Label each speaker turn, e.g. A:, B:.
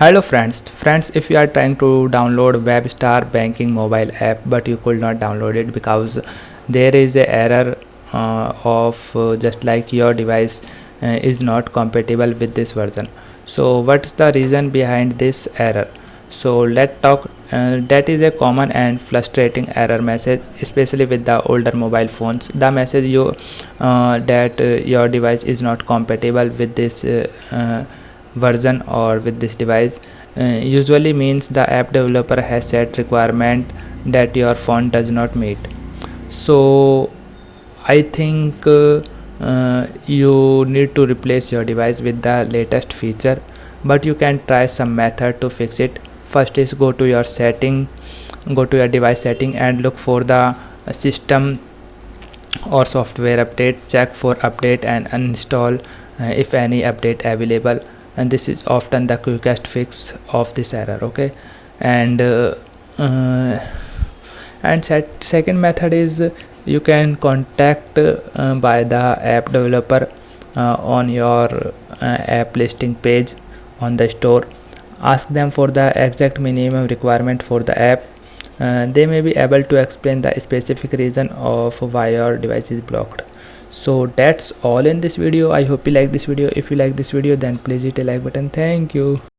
A: Hello friends, if you are trying to download Webstar banking mobile app but you could not download it because there is a error of just like your device is not compatible with this version. So what's the reason behind this error? So let's talk. That is a common and frustrating error message, especially with the older mobile phones. The message that your device is not compatible with this version or with this device usually means the app developer has set requirement that your phone does not meet. So I think you need to replace your device with the latest feature, but you can try some method to fix it. First is go to your device setting and look for the system or software update. Check for update and uninstall if any update available, and this is often the quickest fix of this error. Okay, and uh, second method is you can contact by the app developer on your app listing page on the store. Ask them for the exact minimum requirement for the app. They may be able to explain the specific reason of why your device is blocked. So that's all in this video. I hope you like this video. If you like this video, then please hit a like button. Thank you.